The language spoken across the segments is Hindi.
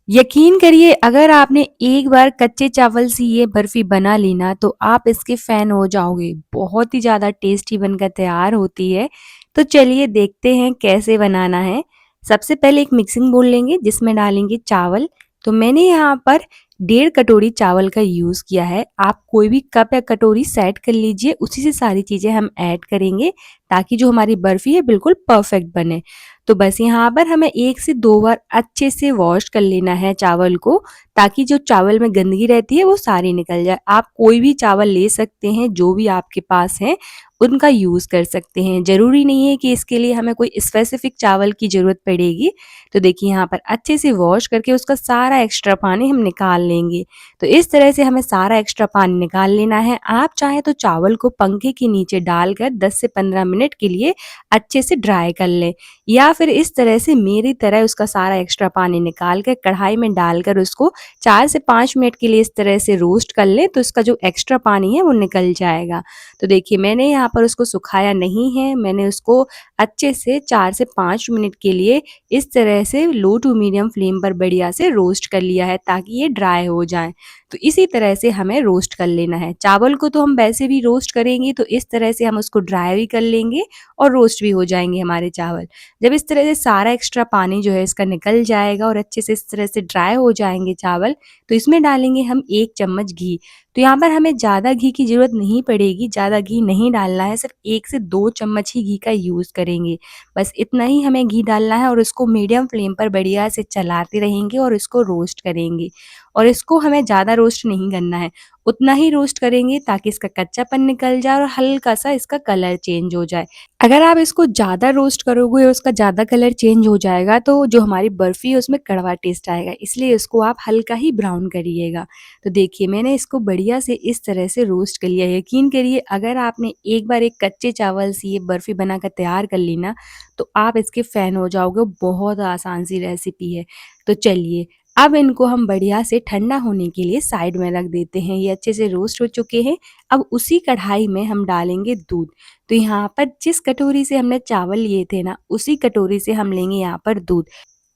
यकीन करिए अगर आपने एक बार कच्चे चावल से ये बर्फी बना ली ना तो आप इसके फैन हो जाओगे। बहुत ही ज़्यादा टेस्टी बनकर तैयार होती है। तो चलिए देखते हैं कैसे बनाना है। सबसे पहले एक मिक्सिंग बोल लेंगे जिसमें डालेंगे चावल। तो मैंने यहाँ पर 1.5 कटोरी चावल का यूज़ किया है। आप कोई भी कप या कटोरी सेट कर लीजिए, उसी से सारी चीज़ें हम ऐड करेंगे ताकि जो हमारी बर्फी है बिल्कुल परफेक्ट बने। तो बस यहाँ पर हमें 1 से 2 बार अच्छे से वॉश कर लेना है चावल को, ताकि जो चावल में गंदगी रहती है वो सारी निकल जाए। आप कोई भी चावल ले सकते हैं, जो भी आपके पास है उनका यूज़ कर सकते हैं। ज़रूरी नहीं है कि इसके लिए हमें कोई स्पेसिफिक चावल की ज़रूरत पड़ेगी। तो देखिए यहाँ पर अच्छे से वॉश करके उसका सारा एक्स्ट्रा पानी हम निकाल लेंगे। तो इस तरह से हमें सारा एक्स्ट्रा पानी निकाल लेना है। आप चाहें तो चावल को पंखे के नीचे डालकर 10 से 15 मिनट के लिए अच्छे से ड्राई कर लें, या फिर इस तरह से मेरी तरह उसका सारा एक्स्ट्रा पानी निकाल कर कढ़ाई में डालकर उसको 4 से 5 मिनट के लिए इस तरह से रोस्ट कर लें, तो उसका जो एक्स्ट्रा पानी है वो निकल जाएगा। तो देखिए मैंने यहाँ पर उसको सुखाया नहीं है, मैंने उसको अच्छे से 4 से 5 मिनट के लिए इस तरह से लो टू मीडियम फ्लेम पर बढ़िया से रोस्ट कर लिया है ताकि ये ड्राई हो जाए। तो इसी तरह से हमें रोस्ट कर लेना है। चावल को तो हम वैसे भी रोस्ट करेंगे, तो इस तरह से हम उसको ड्राई भी कर लेंगे और रोस्ट भी हो जाएंगे हमारे चावल। जब इस तरह से सारा एक्स्ट्रा पानी जो है इसका निकल जाएगा और अच्छे से इस तरह से ड्राई हो जाएंगे चावल, तो इसमें डालेंगे हम 1 चम्मच घी। तो यहाँ पर हमें ज़्यादा घी की ज़रूरत नहीं पड़ेगी, ज़्यादा घी नहीं डालना है, सिर्फ 1 से 2 चम्मच ही घी का यूज़ करेंगे। बस इतना ही हमें घी डालना है और उसको मीडियम फ्लेम पर बढ़िया से चलाते रहेंगे और इसको रोस्ट करेंगे। और इसको हमें ज़्यादा रोस्ट नहीं करना है, उतना ही रोस्ट करेंगे ताकि इसका कच्चापन निकल जाए और हल्का सा इसका कलर चेंज हो जाए। अगर आप इसको ज़्यादा रोस्ट करोगे और उसका ज़्यादा कलर चेंज हो जाएगा तो जो हमारी बर्फ़ी है उसमें कड़वा टेस्ट आएगा, इसलिए इसको आप हल्का ही ब्राउन करिएगा। तो देखिए मैंने इसको बढ़िया से इस तरह से रोस्ट कर लिया। यकीन करिए अगर आपने एक बार एक कच्चे चावल से ये बर्फ़ी बनाकर तैयार कर ली ना, तो आप इसके फ़ैन हो जाओगे। बहुत आसान सी रेसिपी है। तो चलिए अब इनको हम बढ़िया से ठंडा होने के लिए साइड में रख देते हैं। ये अच्छे से रोस्ट हो चुके हैं। अब उसी कढ़ाई में हम डालेंगे दूध। तो यहाँ पर जिस कटोरी से हमने चावल लिए थे ना, उसी कटोरी से हम लेंगे यहाँ पर दूध।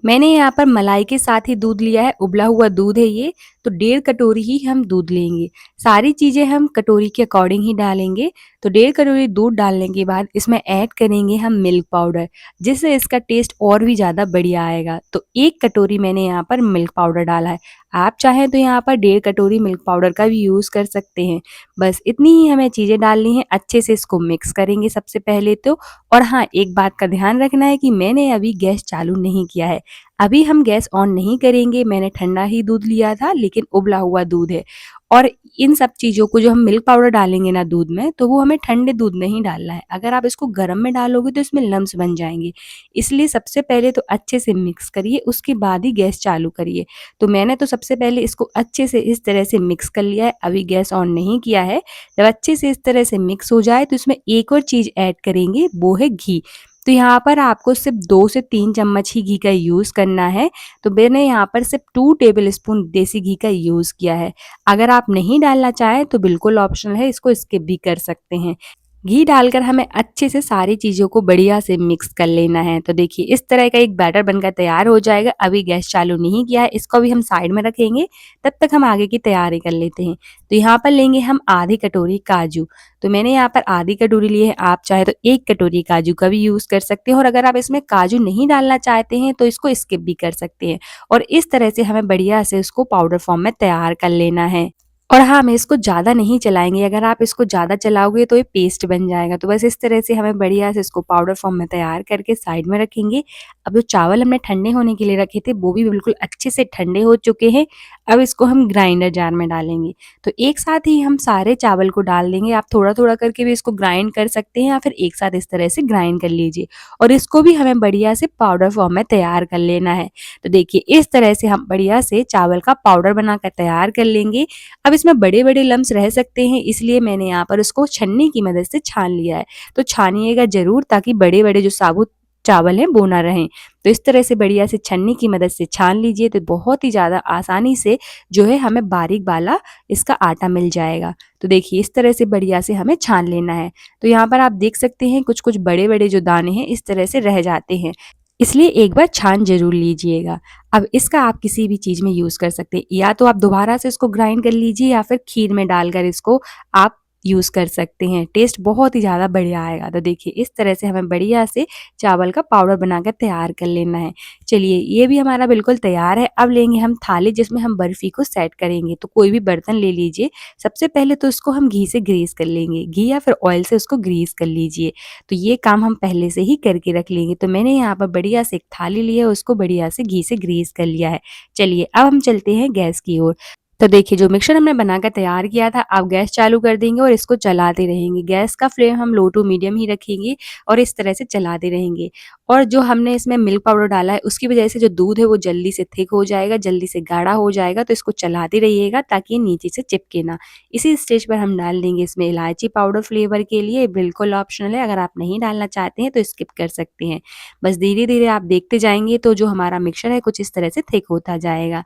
मैंने यहाँ पर मलाई के साथ ही दूध लिया है, उबला हुआ दूध है ये। तो 1.5 कटोरी ही हम दूध लेंगे। सारी चीज़ें हम कटोरी के अकॉर्डिंग ही डालेंगे। तो 1.5 कटोरी दूध डालने के बाद इसमें ऐड करेंगे हम मिल्क पाउडर, जिससे इसका टेस्ट और भी ज़्यादा बढ़िया आएगा। तो 1 कटोरी मैंने यहाँ पर मिल्क पाउडर डाला है। आप चाहें तो यहाँ पर 1.5 कटोरी मिल्क पाउडर का भी यूज़ कर सकते हैं। बस इतनी ही हमें चीज़ें डालनी है, अच्छे से इसको मिक्स करेंगे सबसे पहले तो। और हाँ, एक बात का ध्यान रखना है कि मैंने अभी गैस चालू नहीं किया है। अभी हम गैस ऑन नहीं करेंगे, मैंने ठंडा ही दूध लिया था लेकिन उबला हुआ दूध है। और इन सब चीज़ों को जो हम मिल्क पाउडर डालेंगे ना दूध में, तो वो हमें ठंडे दूध में ही डालना है। अगर आप इसको गर्म में डालोगे तो इसमें लम्स बन जाएंगे। इसलिए सबसे पहले तो अच्छे से मिक्स करिए, उसके बाद ही गैस चालू करिए। तो मैंने तो सबसे पहले इसको अच्छे से इस तरह से मिक्स कर लिया है, अभी गैस ऑन नहीं किया है। जब अच्छे से इस तरह से मिक्स हो जाए तो इसमें एक और चीज़ ऐड करेंगे, वो है घी। तो यहाँ पर आपको सिर्फ 2 से 3 चम्मच ही घी का यूज़ करना है। तो मैंने यहाँ पर सिर्फ 2 टेबल स्पून देसी घी का यूज़ किया है। अगर आप नहीं डालना चाहें तो बिल्कुल ऑप्शनल है, इसको स्किप भी कर सकते हैं। घी डालकर हमें अच्छे से सारी चीज़ों को बढ़िया से मिक्स कर लेना है। तो देखिए इस तरह का एक बैटर बनकर तैयार हो जाएगा। अभी गैस चालू नहीं किया है, इसको भी हम साइड में रखेंगे। तब तक हम आगे की तैयारी कर लेते हैं। तो यहाँ पर लेंगे हम आधी कटोरी काजू। तो मैंने यहाँ पर आधी कटोरी लिए है, आप चाहे तो 1 कटोरी काजू का भी यूज़ कर सकते हैं। और अगर आप इसमें काजू नहीं डालना चाहते हैं तो इसको स्किप भी कर सकते हैं। और इस तरह से हमें बढ़िया से इसको पाउडर फॉर्म में तैयार कर लेना है। और हाँ, हमें इसको ज़्यादा नहीं चलाएँगे, अगर आप इसको ज़्यादा चलाओगे तो ये पेस्ट बन जाएगा। तो बस इस तरह से हमें बढ़िया से इसको पाउडर फॉर्म में तैयार करके साइड में रखेंगे। अब जो चावल हमने ठंडे होने के लिए रखे थे, वो भी बिल्कुल अच्छे से ठंडे हो चुके हैं। अब इसको हम ग्राइंडर जार में डालेंगे। तो एक साथ ही हम सारे चावल को डाल देंगे। आप थोड़ा-थोड़ा करके भी इसको ग्राइंड कर सकते हैं या फिर एक साथ इस तरह से ग्राइंड कर लीजिए। और इसको भी हमें बढ़िया से पाउडर फॉर्म में तैयार कर लेना है। तो देखिए इस तरह से हम बढ़िया से चावल का पाउडर बनाकर तैयार कर लेंगे। अब इसमें बड़े-बड़े लम्स रह सकते हैं, इसलिए मैंने यहाँ पर उसको छन्नी की मदद से छान लिया है। तो छानिएगा ज़रूर ताकि बड़े-बड़े जो साबुत चावल हैं वो ना रहें। तो इस तरह से बढ़िया से छन्नी की मदद से छान लीजिए, तो बहुत ही ज़्यादा आसानी से जो है हमें बारीक वाला इसका आटा मिल जाएगा। तो देखिए इस तरह से बढ़िया से हमें छान लेना है। तो यहाँ पर आप देख सकते हैं कुछ-कुछ बड़े-बड़े जो दाने हैं इस तरह से रह जाते हैं। इसलिए एक बार छान ज़रूर लीजिएगा। अब इसका आप किसी भी चीज़ में यूज़ कर सकते हैं, या तो आप दोबारा से इसको ग्राइंड कर लीजिए या फिर खीर में डालकर इसको आप यूज़ कर सकते हैं। टेस्ट बहुत ही ज़्यादा बढ़िया आएगा। तो देखिए इस तरह से हमें बढ़िया से चावल का पाउडर बनाकर तैयार कर लेना है। चलिए ये भी हमारा बिल्कुल तैयार है। अब लेंगे हम थाली जिसमें हम बर्फ़ी को सेट करेंगे। तो कोई भी बर्तन ले लीजिए। सबसे पहले तो इसको हम घी से ग्रीस कर लेंगे। घी या फिर ऑयल से उसको ग्रीस कर लीजिए। तो ये काम हम पहले से ही करके रख लेंगे। तो मैंने यहाँ पर बढ़िया से एक थाली ली है, उसको बढ़िया से घी से ग्रीस कर लिया है। चलिए अब हम चलते हैं गैस की ओर। तो देखिए जो मिक्सचर हमने बनाकर तैयार किया था, अब गैस चालू कर देंगे और इसको चलाते रहेंगे। गैस का फ्लेम हम लो टू मीडियम ही रखेंगे और इस तरह से चलाते रहेंगे। और जो हमने इसमें मिल्क पाउडर डाला है, उसकी वजह से जो दूध है वो जल्दी से थिक हो जाएगा, जल्दी से गाढ़ा हो जाएगा। तो इसको चलाते रहिएगा ताकि ये नीचे से चिपके ना। इसी स्टेज पर हम डाल देंगे इसमें इलायची पाउडर फ्लेवर के लिए, बिल्कुल ऑप्शनल है। अगर आप नहीं डालना चाहते हैं तो स्किप कर सकते हैं। बस धीरे-धीरे आप देखते जाएँगे तो जो हमारा मिक्सचर है कुछ इस तरह से थिक होता जाएगा।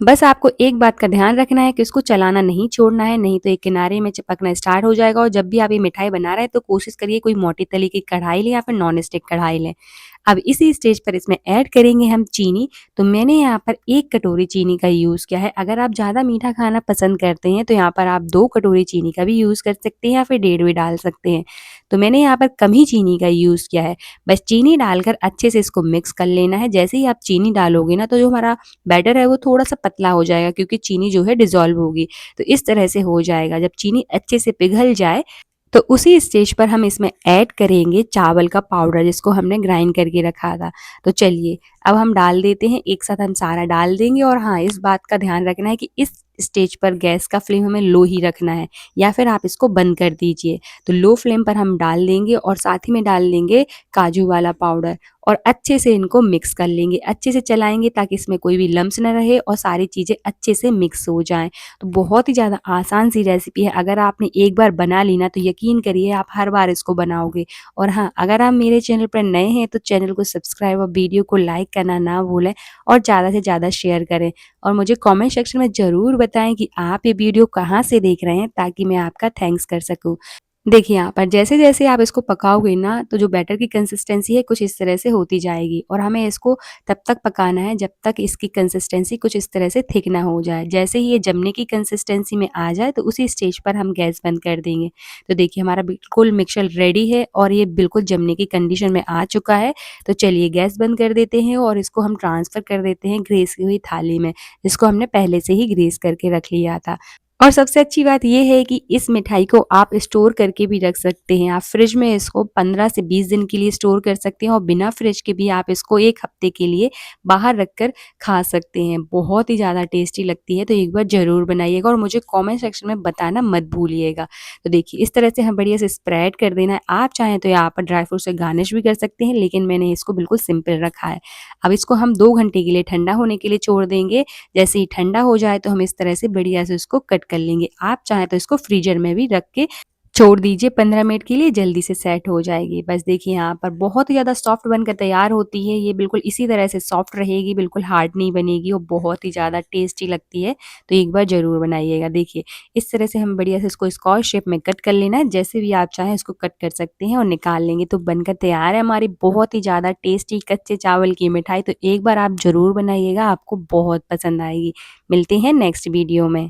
बस आपको एक बात का ध्यान रखना है कि उसको चलाना नहीं छोड़ना है, नहीं तो ये किनारे में चिपकना स्टार्ट हो जाएगा। और जब भी आप ये मिठाई बना रहे हैं तो कोशिश करिए कोई मोटी तली की कढ़ाई लें या फिर नॉन स्टिक कढ़ाई लें। अब इसी स्टेज पर इसमें ऐड करेंगे हम चीनी। तो मैंने यहाँ पर 1 कटोरी चीनी का यूज़ किया है। अगर आप ज़्यादा मीठा खाना पसंद करते हैं तो यहाँ पर आप 2 कटोरी चीनी का भी यूज़ कर सकते हैं या फिर डेढ़ भी डाल सकते हैं। तो मैंने यहाँ पर कम ही चीनी का यूज़ किया है। बस चीनी डालकर अच्छे से इसको मिक्स कर लेना है। जैसे ही आप चीनी डालोगे ना तो जो हमारा बैटर है वो थोड़ा-सा पतला हो जाएगा, क्योंकि चीनी जो है डिज़ोल्व होगी। तो इस तरह से हो जाएगा। जब चीनी अच्छे से पिघल जाए तो उसी स्टेज पर हम इसमें ऐड करेंगे चावल का पाउडर जिसको हमने ग्राइंड करके रखा था। तो चलिए अब हम डाल देते हैं, एक साथ हम सारा डाल देंगे। और हाँ, इस बात का ध्यान रखना है कि इस स्टेज पर गैस का फ्लेम हमें लो ही रखना है, या फिर आप इसको बंद कर दीजिए। तो लो फ्लेम पर हम डाल देंगे और साथ ही में डाल देंगे काजू वाला पाउडर और अच्छे से इनको मिक्स कर लेंगे। अच्छे से चलाएँगे ताकि इसमें कोई भी लम्स ना रहे और सारी चीज़ें अच्छे से मिक्स हो जाएँ। तो बहुत ही ज़्यादा आसान सी रेसिपी है। अगर आपने एक बार बना ली ना तो यकीन करिए आप हर बार इसको बनाओगे। और हाँ, अगर आप मेरे चैनल पर नए हैं तो चैनल को सब्सक्राइब और वीडियो को लाइक करना ना भूलें और ज़्यादा से ज़्यादा शेयर करें। और मुझे कमेंट सेक्शन में ज़रूर बताएँ कि आप ये वीडियो कहाँ से देख रहे हैं, ताकि मैं आपका थैंक्स कर सकूँ। देखिए यहाँ पर जैसे-जैसे आप इसको पकाओगे ना तो जो बैटर की कंसिस्टेंसी है कुछ इस तरह से होती जाएगी। और हमें इसको तब तक पकाना है जब तक इसकी कंसिस्टेंसी कुछ इस तरह से थिक ना हो जाए। जैसे ही ये जमने की कंसिस्टेंसी में आ जाए तो उसी स्टेज पर हम गैस बंद कर देंगे। तो देखिए हमारा बिल्कुल मिक्सचर रेडी है और ये बिल्कुल जमने की कंडीशन में आ चुका है। तो चलिए गैस बंद कर देते हैं और इसको हम ट्रांसफ़र कर देते हैं ग्रीस की हुई थाली में, जिसको हमने पहले से ही ग्रीस करके रख लिया था। और सबसे अच्छी बात ये है कि इस मिठाई को आप स्टोर करके भी रख सकते हैं। आप फ्रिज में इसको 15 से 20 दिन के लिए स्टोर कर सकते हैं और बिना फ्रिज के भी आप इसको 1 हफ्ते के लिए बाहर रखकर खा सकते हैं। बहुत ही ज़्यादा टेस्टी लगती है, तो एक बार ज़रूर बनाइएगा और मुझे कमेंट सेक्शन में बताना मत भूलिएगा। तो देखिए इस तरह से हम बढ़िया से स्प्रेड कर देना है। आप चाहें तो यहाँ पर ड्राई फ्रूट से गार्निश भी कर सकते हैं, लेकिन मैंने इसको बिल्कुल सिंपल रखा है। अब इसको हम 2 घंटे के लिए ठंडा होने के लिए छोड़ देंगे। जैसे ही ठंडा हो जाए तो हम इस तरह से बढ़िया से उसको कट कर लेंगे। आप चाहें तो इसको फ्रीज़र में भी रख के छोड़ दीजिए 15 मिनट के लिए, जल्दी से सेट हो जाएगी। बस देखिए यहाँ पर बहुत ही ज़्यादा सॉफ्ट बनकर तैयार होती है। ये बिल्कुल इसी तरह से सॉफ्ट रहेगी, बिल्कुल हार्ड नहीं बनेगी और बहुत ही ज़्यादा टेस्टी लगती है। तो एक बार ज़रूर बनाइएगा। देखिए इस तरह से हम बढ़िया से इसको स्क्वायर शेप में कट कर लेना है। जैसे भी आप चाहें इसको कट कर सकते हैं और निकाल लेंगे। तो बनकर तैयार है हमारी बहुत ही ज़्यादा टेस्टी कच्चे चावल की मिठाई। तो एक बार आप ज़रूर बनाइएगा, आपको बहुत पसंद आएगी। मिलते हैं नेक्स्ट वीडियो में।